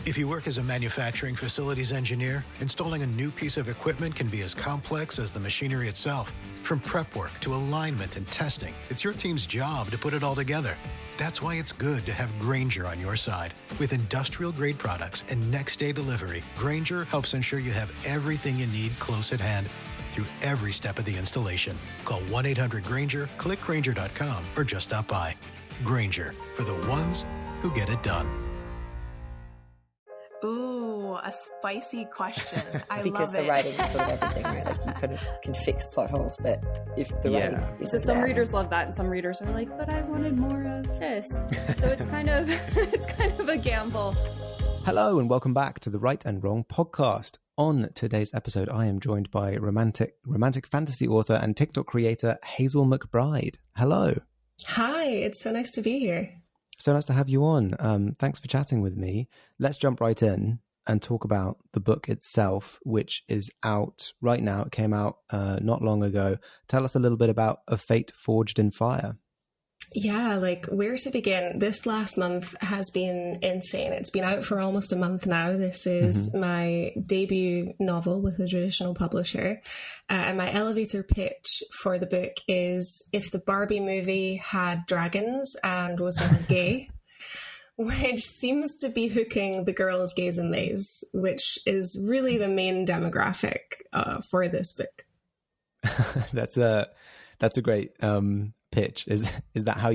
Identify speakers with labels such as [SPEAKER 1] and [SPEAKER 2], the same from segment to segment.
[SPEAKER 1] If you work as a manufacturing facilities engineer, installing a new piece of equipment can be as complex as the machinery itself. From prep work to alignment and testing, it's your team's job to put it all together. That's why it's good to have Grainger on your side. With industrial-grade products and next-day delivery, Grainger helps ensure you have everything you need close at hand through every step of the installation. Call 1-800-GRAINGER, click Grainger.com, or just stop by. Grainger, for the ones who get it done.
[SPEAKER 2] Ooh, a spicy question. I
[SPEAKER 3] because
[SPEAKER 2] love
[SPEAKER 3] the writing is sort of everything, right? Like you kind of can fix plot holes, but if the writing
[SPEAKER 4] So some readers love that, and some readers are like, but I wanted more of this. So it's kind of a gamble.
[SPEAKER 5] Hello and welcome back to the Right and Wrong podcast. On today's episode, I am joined by romantic fantasy author and TikTok creator Hazel McBride. Hello.
[SPEAKER 6] Hi, it's so nice to be here.
[SPEAKER 5] So nice to have you on. Thanks for chatting with me. Let's jump right in and talk about the book itself, which is out right now. It came out not long ago. Tell us a little bit about A Fate Forged in Fire.
[SPEAKER 6] Yeah, like where to begin? This last month has been insane. It's been out for almost a month now. This is my debut novel with a traditional publisher. And my elevator pitch for the book is if the Barbie movie had dragons and was more gay, which seems to be hooking the girls, gays and theys, which is really the main demographic for this book.
[SPEAKER 5] That's a great pitch. Is that how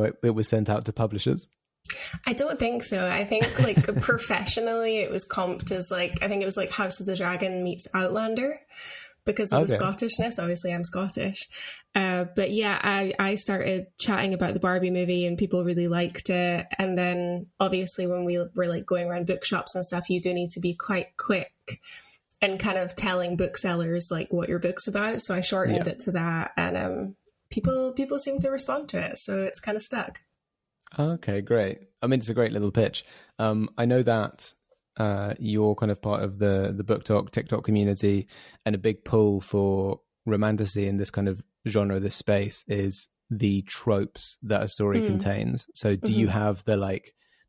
[SPEAKER 5] it was sent out to publishers?
[SPEAKER 6] I don't think so. I think like professionally it was comped as like, I think it was like House of the Dragon meets Outlander because of the Scottishness. Obviously I'm Scottish. But yeah, I started chatting about the Barbie movie and people really liked it. And then obviously when we were like going around bookshops and stuff, you do need to be quite quick and kind of telling booksellers like what your book's about. So I shortened it to that, and people seem to respond to it. So it's kind of stuck.
[SPEAKER 5] Okay, great. I mean, it's a great little pitch. I know that you're kind of part of the Book Talk TikTok community, and a big pull for romantasy in this kind of genre, this space, is the tropes that a story contains. So do you have the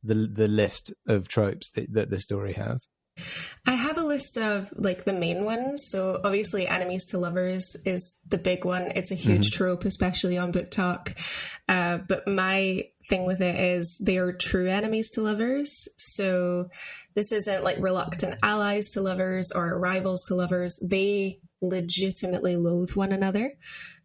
[SPEAKER 5] list of tropes that the story has?
[SPEAKER 6] I have a list of like the main ones. So obviously enemies to lovers is the big one. It's a huge trope, especially on Book Talk. But my thing with it is they are true enemies to lovers. So this isn't like reluctant allies to lovers or rivals to lovers. They legitimately loathe one another.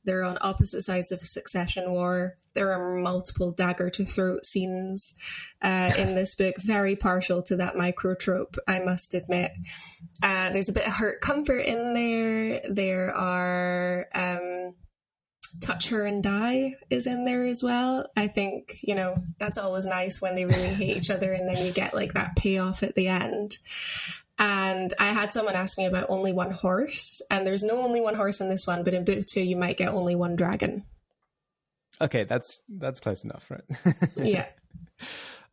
[SPEAKER 6] They're on opposite sides of a succession war. There are multiple dagger to throat scenes in this book, very partial to that micro trope, I must admit. There's a bit of hurt comfort in there. There are touch her and die is in there as well. I think, that's always nice when they really hate each other and then you get like that payoff at the end. And I had someone ask me about only one horse, and there's no only one horse in this one, but in book 2 you might get only one dragon.
[SPEAKER 5] Okay, that's close enough, right?
[SPEAKER 6] Yeah.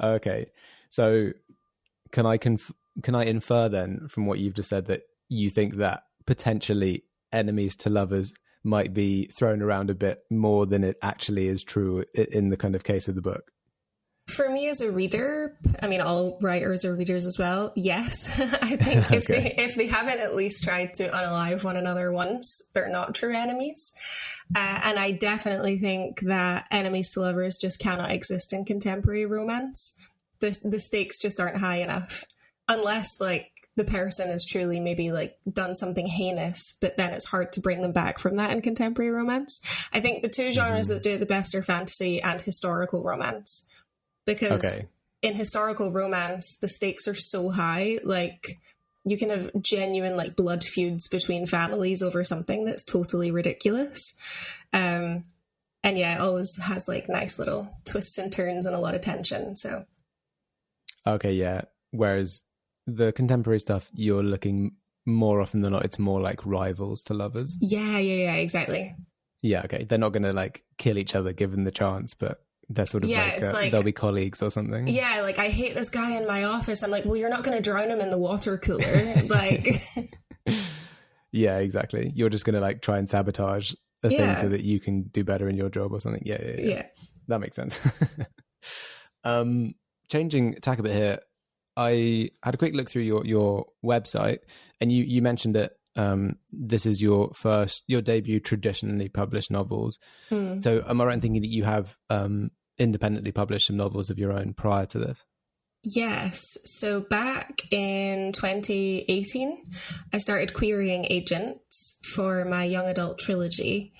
[SPEAKER 5] Okay, so can I infer then from what you've just said that you think that potentially enemies to lovers might be thrown around a bit more than it actually is true in the kind of case of the book?
[SPEAKER 6] For me as a reader, I mean, all writers are readers as well. Yes, I think if they haven't at least tried to unalive one another once, they're not true enemies. And I definitely think that enemies to lovers just cannot exist in contemporary romance. The stakes just aren't high enough, unless like the person has truly maybe like done something heinous, but then it's hard to bring them back from that in contemporary romance. I think the two genres that do it the best are fantasy and historical romance. Because in historical romance, the stakes are so high, like you can have genuine like blood feuds between families over something that's totally ridiculous. And yeah, it always has like nice little twists and turns and a lot of tension. So.
[SPEAKER 5] Okay, yeah. Whereas the contemporary stuff, you're looking more often than not, it's more like rivals to lovers.
[SPEAKER 6] Yeah, exactly.
[SPEAKER 5] Yeah, okay. They're not going to like kill each other given the chance, but they're sort of like they'll be colleagues or something.
[SPEAKER 6] Yeah, like I hate this guy in my office. I'm like, well, you're not going to drown him in the water cooler. Like,
[SPEAKER 5] yeah, exactly. You're just going to like try and sabotage a thing so that you can do better in your job or something. Yeah. That makes sense. Changing tack a bit here. I had a quick look through your website, and you mentioned that this is your debut traditionally published novels. So am I right in thinking that you have independently published some novels of your own prior to this?
[SPEAKER 6] Yes. So back in 2018, I started querying agents for my young adult trilogy,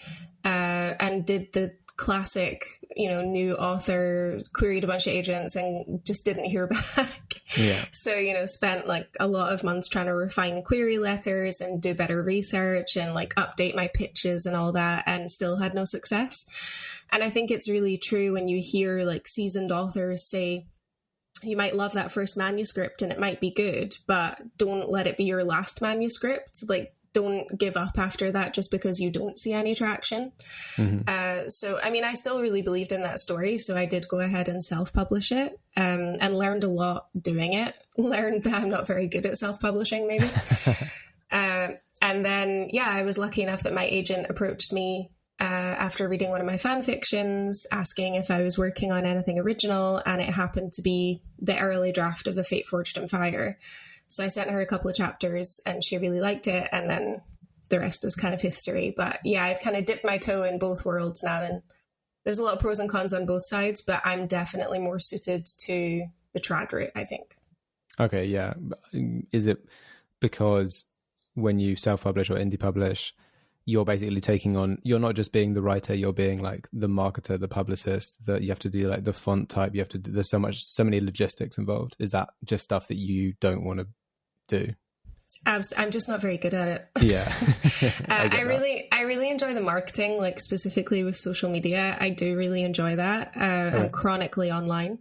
[SPEAKER 6] and did the classic, new author, queried a bunch of agents and just didn't hear back.
[SPEAKER 5] Yeah.
[SPEAKER 6] So, spent like a lot of months trying to refine query letters and do better research and like update my pitches and all that, and still had no success. And I think it's really true when you hear like seasoned authors say, you might love that first manuscript and it might be good, but don't let it be your last manuscript. Like, don't give up after that just because you don't see any traction. So, I mean, I still really believed in that story. So I did go ahead and self-publish it, and learned a lot doing it. Learned that I'm not very good at self-publishing, maybe. And then, I was lucky enough that my agent approached me after reading one of my fan fictions, asking if I was working on anything original, and it happened to be the early draft of A Fate Forged in Fire. So I sent her a couple of chapters and she really liked it, and then the rest is kind of history. But I've kind of dipped my toe in both worlds now, and there's a lot of pros and cons on both sides, but I'm definitely more suited to the trad route, I think.
[SPEAKER 5] Okay, yeah. Is it because when you self-publish or indie publish, you're basically taking on, you're not just being the writer, you're being like the marketer, the publicist, that you have to do like the font type, you have to do, there's so many logistics involved. Is that just stuff that you don't want to do?
[SPEAKER 6] I'm just not very good at it.
[SPEAKER 5] Yeah.
[SPEAKER 6] I really enjoy the marketing, like specifically with social media. I do really enjoy that. I'm chronically online.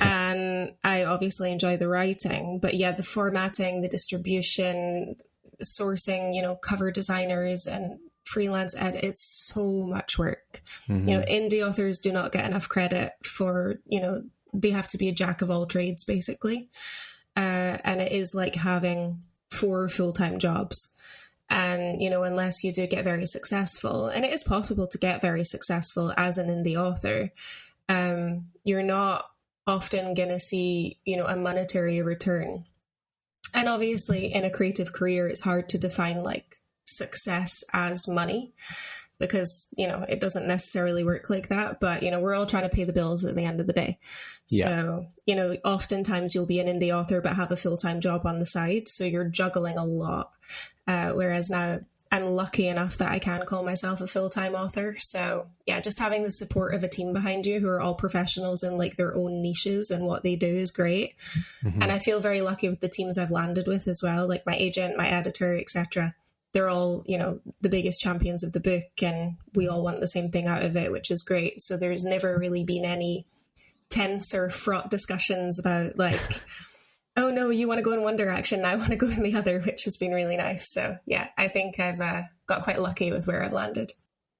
[SPEAKER 6] And I obviously enjoy the writing, but the formatting, the distribution, sourcing, cover designers and freelance edit, it's so much work. Indie authors do not get enough credit for, they have to be a jack of all trades basically. And it is like having 4 full-time jobs. And, unless you do get very successful, and it is possible to get very successful as an indie author, you're not often going to see, a monetary return. And obviously in a creative career, it's hard to define like success as money, because, it doesn't necessarily work like that. But, we're all trying to pay the bills at the end of the day. So, oftentimes you'll be an indie author, but have a full-time job on the side. So you're juggling a lot. Whereas now I'm lucky enough that I can call myself a full-time author. So just having the support of a team behind you who are all professionals in like their own niches and what they do is great. And I feel very lucky with the teams I've landed with as well. Like my agent, my editor, etc. They're all, the biggest champions of the book, and we all want the same thing out of it, which is great. So there's never really been any tense or fraught discussions about like, oh no, you want to go in one direction, I want to go in the other, which has been really nice. So I think I've got quite lucky with where I've landed.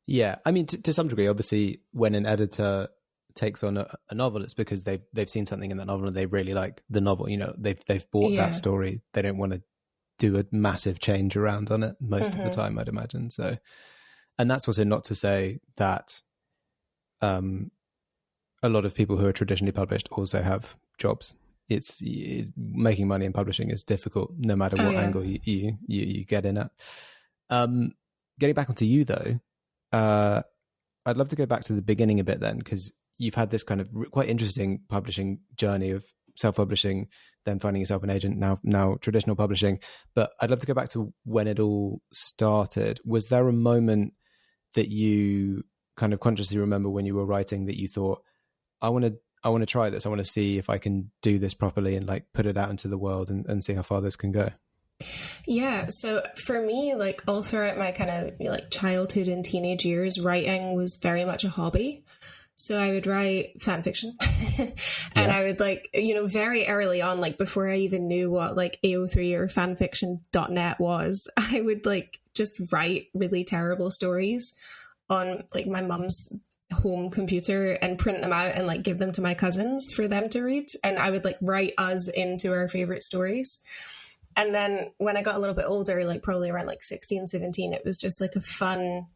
[SPEAKER 6] Yeah,
[SPEAKER 5] I mean, to some degree, obviously, when an editor takes on a novel, it's because they've seen something in that novel and they really like the novel. They've bought that story. They don't want to do a massive change around on it most of the time, I'd imagine. So, and that's also not to say that a lot of people who are traditionally published also have jobs. It's making money in publishing is difficult no matter what angle you get in at. Getting back onto you though, I'd love to go back to the beginning a bit then, because you've had this kind of quite interesting publishing journey of self-publishing, then finding yourself an agent, now traditional publishing. But I'd love to go back to when it all started. Was there a moment that you kind of consciously remember when you were writing that you thought, I want to try this. I want to see if I can do this properly and like put it out into the world and see how far this can go?
[SPEAKER 6] Yeah. So for me, like all throughout my kind of like childhood and teenage years, writing was very much a hobby. So I would write fan fiction and I would like, very early on, like before I even knew what like AO3 or fanfiction.net was, I would like just write really terrible stories on like my mum's home computer and print them out and like give them to my cousins for them to read. And I would like write us into our favorite stories. And then when I got a little bit older, like probably around like 16, 17, it was just like a fun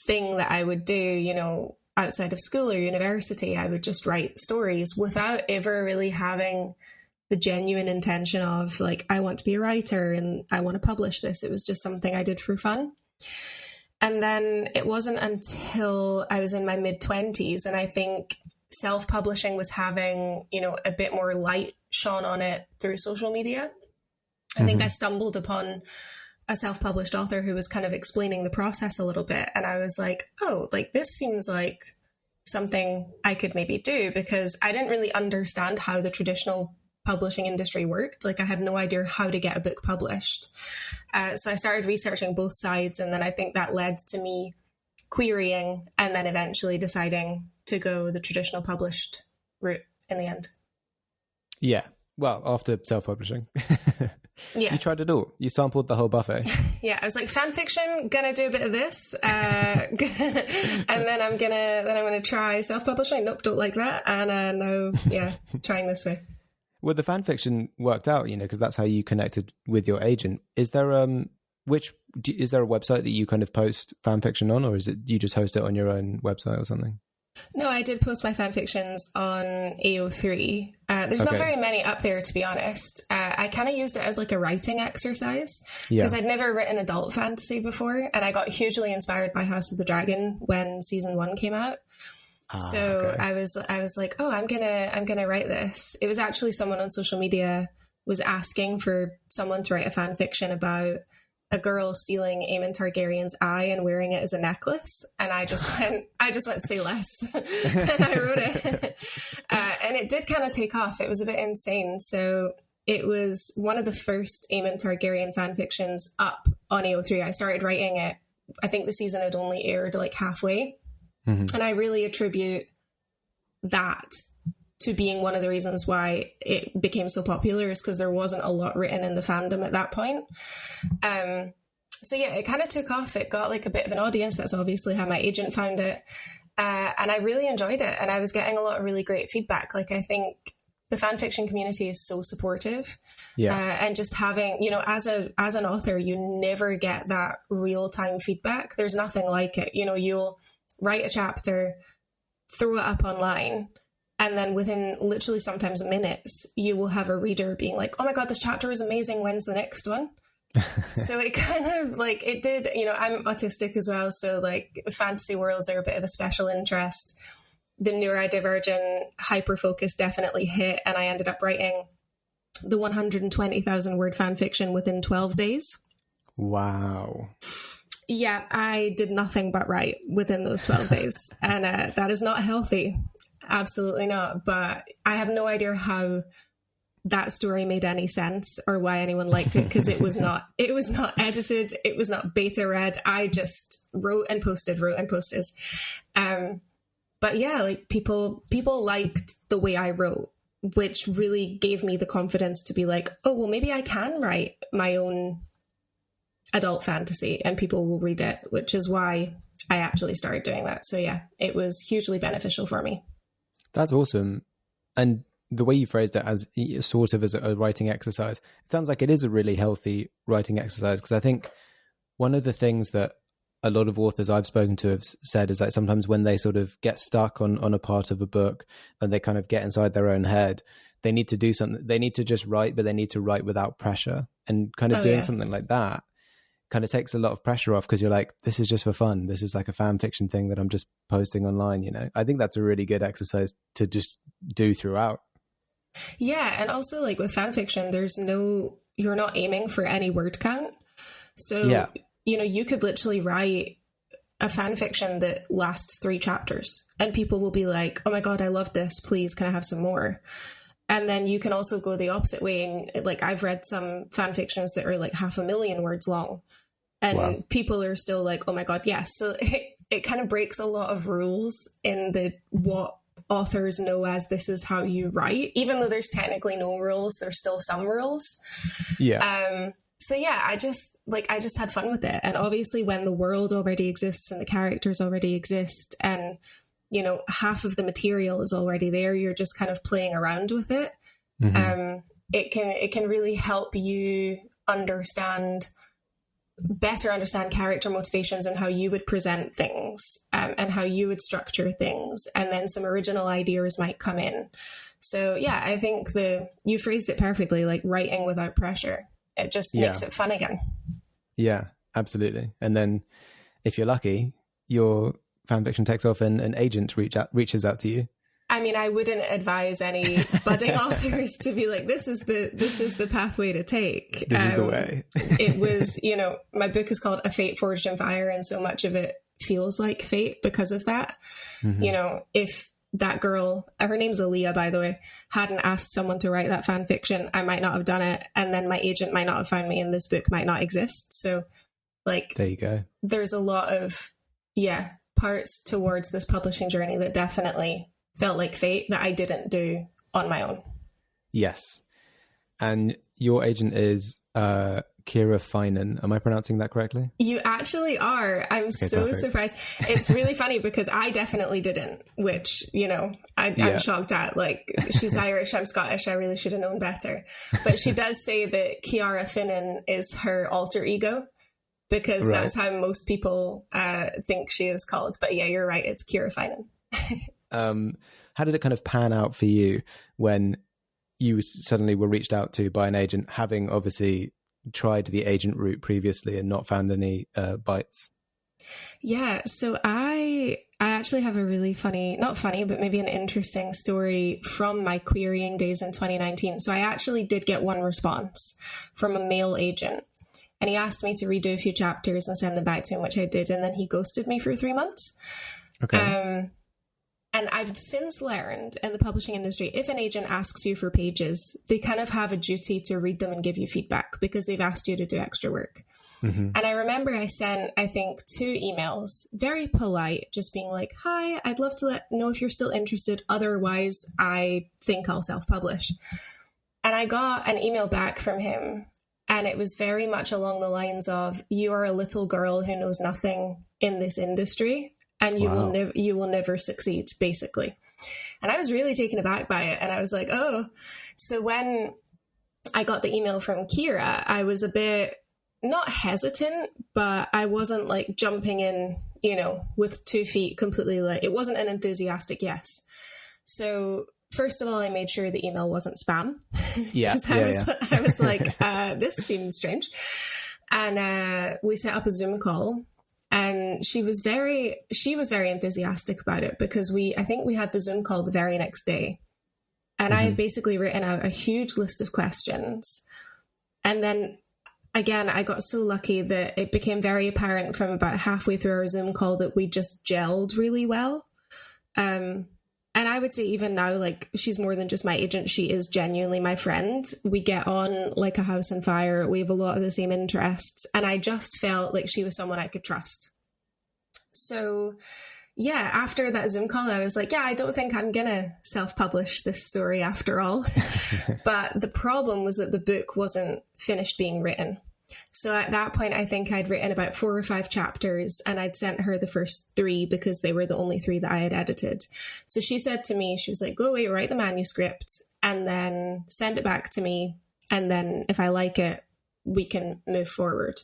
[SPEAKER 6] thing that I would do, outside of school or university. I would just write stories without ever really having the genuine intention of like, I want to be a writer and I want to publish this. It was just something I did for fun. And then it wasn't until I was in my mid-20s, and I think self-publishing was having, you know, a bit more light shone on it through social media. I think I stumbled upon a self-published author who was kind of explaining the process a little bit. And I was like, oh, like this seems like something I could maybe do, because I didn't really understand how the traditional publishing industry worked. Like I had no idea how to get a book published. So I started researching both sides. And then I think that led to me querying and then eventually deciding to go the traditional published route in the end.
[SPEAKER 5] Yeah. Well, after self-publishing.
[SPEAKER 6] Yeah.
[SPEAKER 5] You tried it all. You sampled the whole buffet.
[SPEAKER 6] Yeah, I was like, fan fiction, gonna do a bit of this, and then I'm gonna try self-publishing. Nope, don't like that. And now, yeah, trying this way.
[SPEAKER 5] Well, the fan fiction worked out, you know, because that's how you connected with your agent. Is there is there a website that you kind of post fan fiction on, or is it you just host it on your own website or something?
[SPEAKER 6] No, I did post my fan fictions on AO3. There's not very many up there, to be honest. I kind of used it as like a writing exercise because I'd never written adult fantasy before, and I got hugely inspired by House of the Dragon when season 1 came out. So I was like, oh, I'm gonna write this. It was actually someone on social media was asking for someone to write a fan fiction about a girl stealing Aemon Targaryen's eye and wearing it as a necklace. And I just went, say less. And I wrote it. And it did kind of take off. It was a bit insane. So it was one of the first Aemon Targaryen fan fictions up on AO3. I started writing it. I think the season had only aired like halfway. Mm-hmm. And I really attribute that to being one of the reasons why it became so popular, is because there wasn't a lot written in the fandom at that point. So yeah, it kind of took off. It got like a bit of an audience. That's obviously how my agent found it. And I really enjoyed it. And I was getting a lot of really great feedback. Like, I think the fan fiction community is so supportive. Yeah. And just having, you know, as an author, you never get that real time feedback. There's nothing like it. You know, you'll write a chapter, throw it up online, and then within literally sometimes minutes, you will have a reader being like, oh my God, this chapter is amazing. When's the next one? So it kind of like, it did, you know, I'm autistic as well. So like fantasy worlds are a bit of a special interest. The neurodivergent hyper focus definitely hit. And I ended up writing the 120,000 word fan fiction within 12 days.
[SPEAKER 5] Wow.
[SPEAKER 6] Yeah, I did nothing but write within those 12 days. And that is not healthy. Absolutely not. But I have no idea how that story made any sense or why anyone liked it, because it was not edited. It was not beta read. I just wrote and posted. But yeah, like people liked the way I wrote, which really gave me the confidence to be like, oh, well, maybe I can write my own adult fantasy and people will read it, which is why I actually started doing that. So yeah, it was hugely beneficial for me.
[SPEAKER 5] That's awesome. And the way you phrased it as sort of as a writing exercise, it sounds like it is a really healthy writing exercise, because I think one of the things that a lot of authors I've spoken to have said is like sometimes when they sort of get stuck on a part of a book and they kind of get inside their own head, they need to do something. They need to just write, but they need to write without pressure, and kind of doing something like that kind of takes a lot of pressure off, because you're like, this is just for fun. This is like a fan fiction thing that I'm just posting online, you know? I think that's a really good exercise to just do throughout.
[SPEAKER 6] Yeah. And also like with fan fiction, you're not aiming for any word count. So, you know, you could literally write a fan fiction that lasts 3 chapters and people will be like, oh my God, I love this. Please, can I have some more? And then you can also go the opposite way. And like, I've read some fan fictions that are like 500,000 words long. And people are still like, oh my God, yes. So it kind of breaks a lot of rules in what authors know as this is how you write. Even though there's technically no rules, there's still some rules. Yeah. So yeah, I just had fun with it. And obviously when the world already exists and the characters already exist and, you know, half of the material is already there, you're just kind of playing around with it. Mm-hmm. It can really help you better understand character motivations and how you would present things, and how you would structure things. And then some original ideas might come in So yeah, I think you phrased it perfectly, like writing without pressure. It just makes it fun again.
[SPEAKER 5] Yeah, absolutely. And then if you're lucky, your fanfiction takes off and an agent reaches out to you.
[SPEAKER 6] I mean, I wouldn't advise any budding authors to be like, this is the pathway to take.
[SPEAKER 5] This is the way.
[SPEAKER 6] It was, my book is called A Fate Forged in Fire, and so much of it feels like fate because of that. Mm-hmm. If that girl, her name's Aaliyah, by the way, hadn't asked someone to write that fan fiction, I might not have done it. And then my agent might not have found me, and this book might not exist. So like, there you go. There's a lot of, parts towards this publishing journey that definitely felt like fate that I didn't do on my own. Yes.
[SPEAKER 5] And your agent is Kira Finan. Am I pronouncing that correctly?
[SPEAKER 6] You actually are. I'm so surprised. It's really funny because I definitely didn't, which, I'm shocked at. Like, she's Irish, I'm Scottish, I really should have known better. But she does say that Kiara Finan is her alter ego, because that's how most people think she is called. But yeah, you're right. It's Kira Finan.
[SPEAKER 5] How did it kind of pan out for you when you suddenly were reached out to by an agent, having obviously tried the agent route previously and not found any bites?
[SPEAKER 6] Yeah, so I actually have a really funny, not funny, but maybe an interesting story from my querying days in 2019. So I actually did get one response from a male agent, and he asked me to redo a few chapters and send them back to him, which I did, and then he ghosted me for 3 months. Okay. And I've since learned in the publishing industry, if an agent asks you for pages, they kind of have a duty to read them and give you feedback because they've asked you to do extra work. Mm-hmm. And I remember I sent, I think, 2 emails, very polite, just being like, hi, I'd love to know if you're still interested. Otherwise, I think I'll self-publish. And I got an email back from him, and it was very much along the lines of, you are a little girl who knows nothing in this industry, and you will never succeed, basically. And I was really taken aback by it. And I was like, oh. So when I got the email from Kira, I was a bit, not hesitant, but I wasn't like jumping in, with 2 feet completely. Like, it wasn't an enthusiastic yes. So first of all, I made sure the email wasn't spam. Yeah. I was like, this seems strange. And we set up a Zoom call. And she was very enthusiastic about it because I think we had the Zoom call the very next day. And I had basically written out a huge list of questions. And then again, I got so lucky that it became very apparent from about halfway through our Zoom call that we just gelled really well. And I would say even now, like, she's more than just my agent. She is genuinely my friend. We get on like a house on fire. We have a lot of the same interests. And I just felt like she was someone I could trust. So yeah, after that Zoom call, I was like, I don't think I'm going to self-publish this story after all. But the problem was that the book wasn't finished being written. So at that point, I think I'd written about 4 or 5 chapters, and I'd sent her the first 3 because they were the only 3 that I had edited. So she said to me, she was like, go away, write the manuscript and then send it back to me. And then if I like it, we can move forward.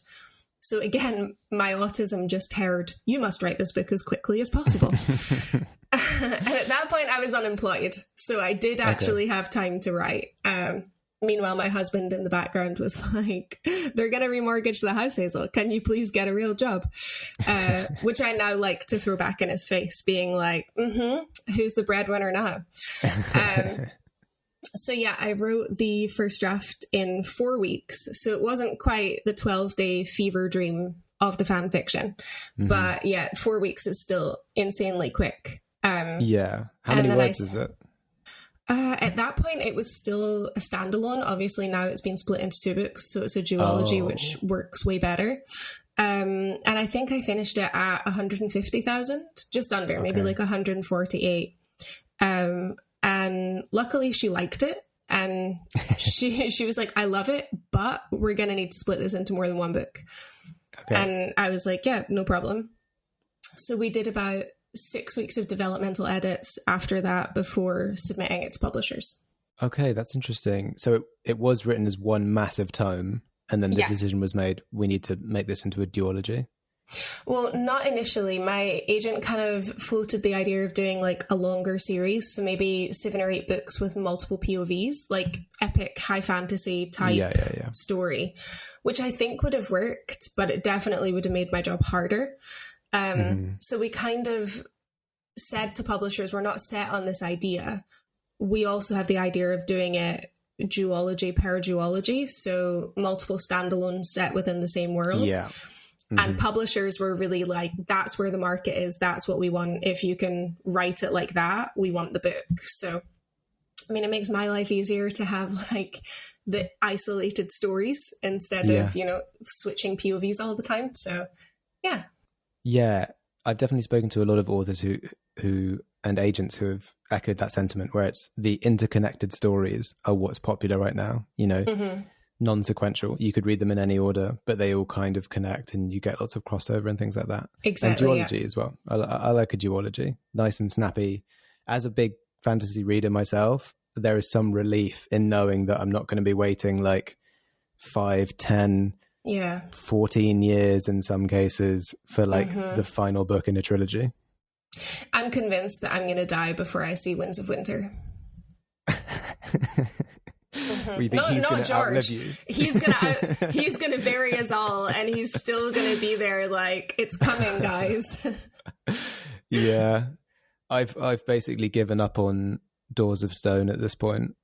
[SPEAKER 6] So again, my autism just heard, you must write this book as quickly as possible. And at that point, I was unemployed. So I did actually have time to write. Meanwhile, my husband in the background was like, they're going to remortgage the house, Hazel. Can you please get a real job? Which I now like to throw back in his face, being like, who's the breadwinner now? So yeah, I wrote the first draft in 4 weeks. So it wasn't quite the 12-day fever dream of the fan fiction. Mm-hmm. But yeah, 4 weeks is still insanely quick.
[SPEAKER 5] How many words is it?
[SPEAKER 6] At that point, it was still a standalone. Obviously, now it's been split into 2 books, so it's a duology, which works way better. And I think I finished it at 150,000, just under, maybe like 148. And luckily, she liked it, and she was like, "I love it, but we're gonna need to split this into more than 1 book." Okay. And I was like, "Yeah, no problem." So we did about 6 weeks of developmental edits after that before submitting it to publishers.
[SPEAKER 5] Okay, that's interesting. So it was written as one massive tome, and then the decision was made, we need to make this into a duology.
[SPEAKER 6] Well, not initially. My agent kind of floated the idea of doing like a longer series, so maybe 7 or 8 books with multiple POVs, like epic high fantasy type story, which I think would have worked, but it definitely would have made my job harder. So we kind of said to publishers, we're not set on this idea. We also have the idea of doing it duology per duology, so multiple standalones set within the same world. Yeah. And publishers were really like, that's where the market is. That's what we want. If you can write it like that, we want the book. So, I mean, it makes my life easier to have like the isolated stories instead of, you know, switching POVs all the time. So, yeah. Yeah.
[SPEAKER 5] I've definitely spoken to a lot of authors who and agents who have echoed that sentiment, where it's the interconnected stories are what's popular right now, you know. Non-sequential. You could read them in any order, but they all kind of connect and you get lots of crossover and things like that.
[SPEAKER 6] Exactly.
[SPEAKER 5] And duology as well. I like a duology. Nice and snappy. As a big fantasy reader myself, there is some relief in knowing that I'm not going to be waiting like 5, 10, 14 years in some cases for like the final book in a trilogy.
[SPEAKER 6] I'm convinced that I'm going to die before I see Winds of Winter.
[SPEAKER 5] We think he's going to outlive you.
[SPEAKER 6] He's gonna bury us all, and he's still gonna be there. Like, it's coming, guys.
[SPEAKER 5] Yeah, I've basically given up on Doors of Stone at this point,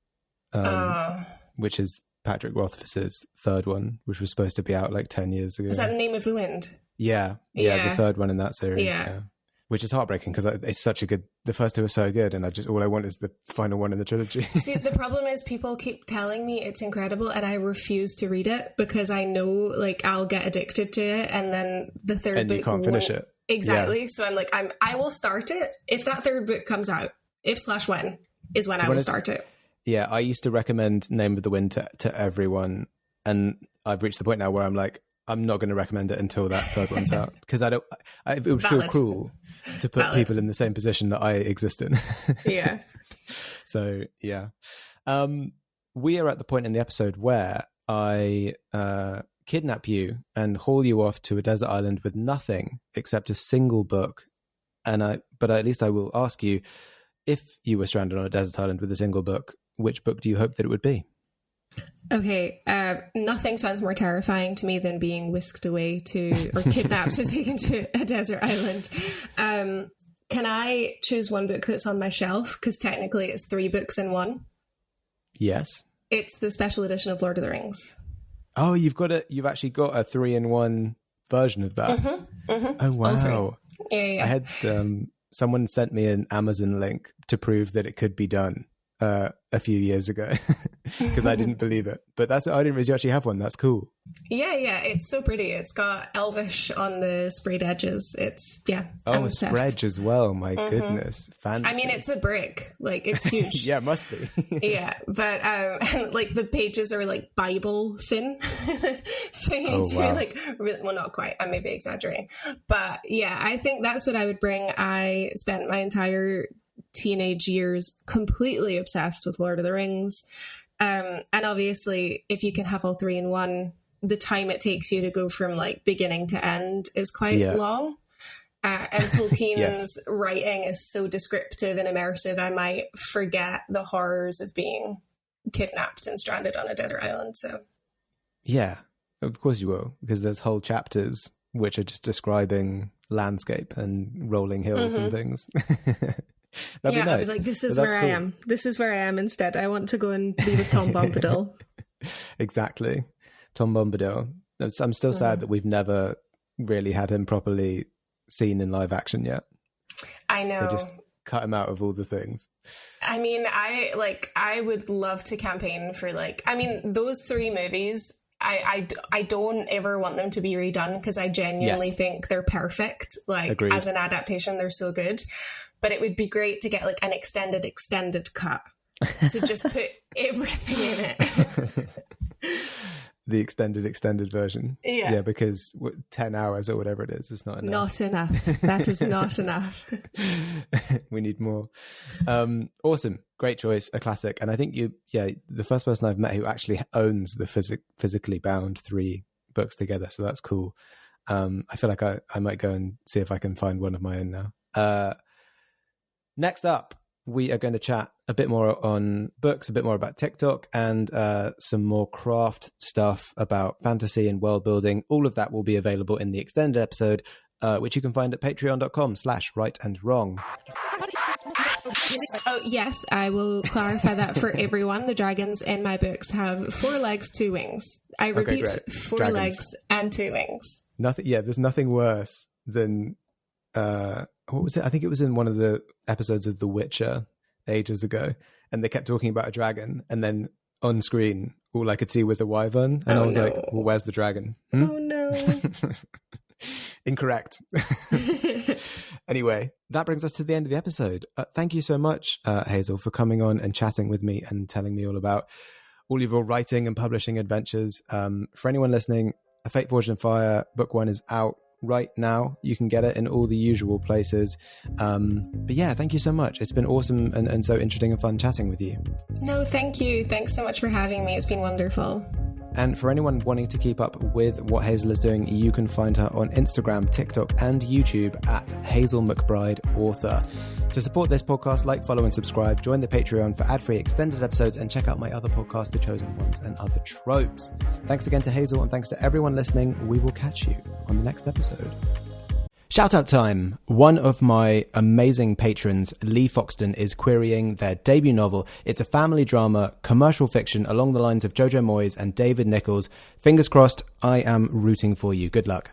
[SPEAKER 5] which is Patrick Rothfuss's third one, which was supposed to be out like 10 years ago.
[SPEAKER 6] Is that The Name of the Wind?
[SPEAKER 5] Yeah, the third one in that series. Yeah. Which is heartbreaking because it's such a good. The first two are so good, and all I want is the final one in the trilogy.
[SPEAKER 6] See, the problem is people keep telling me it's incredible, and I refuse to read it because I know like I'll get addicted to it, and then the third
[SPEAKER 5] and
[SPEAKER 6] book
[SPEAKER 5] you can't finish it.
[SPEAKER 6] Exactly. Yeah. So I'm like, I will start it if that third book comes out. If/when is when I will start it.
[SPEAKER 5] Yeah, I used to recommend Name of the Wind to everyone, and I've reached the point now where I'm like, I'm not going to recommend it until that third one's out because it would feel cruel to put people in the same position that I exist in.
[SPEAKER 6] Yeah.
[SPEAKER 5] So, yeah. We are at the point in the episode where I kidnap you and haul you off to a desert island with nothing except a single book. But at least I will ask you, if you were stranded on a desert island with a single book, which book do you hope that it would be?
[SPEAKER 6] Okay, nothing sounds more terrifying to me than being whisked away or kidnapped and taken to a desert island. Can I choose one book that's on my shelf? Because technically it's 3 books in one.
[SPEAKER 5] Yes.
[SPEAKER 6] It's the special edition of Lord of the Rings.
[SPEAKER 5] Oh, you've actually got a 3-in-1 version of that. Oh, wow.
[SPEAKER 6] Yeah.
[SPEAKER 5] I had someone sent me an Amazon link to prove that it could be done a few years ago because I didn't believe it. But I didn't realize you actually have one. That's cool.
[SPEAKER 6] Yeah, it's so pretty. It's got Elvish on the sprayed edges. I'm obsessed.
[SPEAKER 5] Spread as well. My goodness, fancy.
[SPEAKER 6] I mean, it's a brick. Like, it's huge.
[SPEAKER 5] Yeah, it must be.
[SPEAKER 6] Yeah, but like the pages are like Bible thin, so you need to be like, well, not quite. I may be exaggerating, but yeah, I think that's what I would bring. I spent my entire teenage years completely obsessed with Lord of the Rings, and obviously if you can have all 3 in one, the time it takes you to go from like beginning to end is quite long, and Tolkien's writing is so descriptive and immersive. I might forget the horrors of being kidnapped and stranded on a desert island. So
[SPEAKER 5] yeah, of course you will, because there's whole chapters which are just describing landscape and rolling hills and things. That'd be nice.
[SPEAKER 6] I'd be like, this is where I am. This is where I am instead. I want to go and be with Tom Bombadil.
[SPEAKER 5] Exactly. Tom Bombadil. I'm still sad that we've never really had him properly seen in live action yet.
[SPEAKER 6] I know.
[SPEAKER 5] They just cut him out of all the things.
[SPEAKER 6] I mean, I would love to campaign for those 3 movies. I don't ever want them to be redone because I genuinely think they're perfect.
[SPEAKER 5] Agreed.
[SPEAKER 6] As an adaptation, they're so good. But it would be great to get like an extended cut to just put everything in it.
[SPEAKER 5] The extended version. Yeah, because 10 hours or whatever it is not enough.
[SPEAKER 6] Not enough. That is not enough.
[SPEAKER 5] We need more. Awesome. Great choice. A classic. And I think the first person I've met who actually owns the physically bound 3 books together. So that's cool. I feel like I might go and see if I can find one of my own now. Next up, we are going to chat a bit more on books, a bit more about TikTok, and some more craft stuff about fantasy and world building. All of that will be available in the extended episode, which you can find at patreon.com/rightandwrong.
[SPEAKER 6] Oh, yes, I will clarify that for everyone. The dragons in my books have 4 legs, 2 wings. I repeat,
[SPEAKER 5] great.
[SPEAKER 6] 4
[SPEAKER 5] Dragons.
[SPEAKER 6] legs and 2 wings.
[SPEAKER 5] There's nothing worse than what was it? I think it was in one of the episodes of The Witcher ages ago, and they kept talking about a dragon, and then on screen all I could see was a wyvern, and I was like, well, where's the dragon?
[SPEAKER 6] Oh no.
[SPEAKER 5] Incorrect. Anyway, that brings us to the end of the episode. Thank you so much, Hazel, for coming on and chatting with me and telling me all about all of your writing and publishing adventures. For anyone listening, A Fate Forged in Fire, book 1 is out right now. You can get it in all the usual places. But yeah, thank you so much. It's been awesome and so interesting and fun chatting with you.
[SPEAKER 6] No, thank you. Thanks so much for having me. It's been wonderful.
[SPEAKER 5] And for anyone wanting to keep up with what Hazel is doing, you can find her on Instagram, TikTok, and YouTube at Hazel McBride Author. To support this podcast, like, follow, and subscribe. Join the Patreon for ad-free extended episodes, and check out my other podcast, The Chosen Ones and Other Tropes. Thanks again to Hazel, and thanks to everyone listening. We will catch you on the next episode. Shout out time. One of my amazing patrons, Lee Foxton, is querying their debut novel. It's a family drama, commercial fiction along the lines of Jojo Moyes and David Nichols. Fingers crossed, I am rooting for you. Good luck.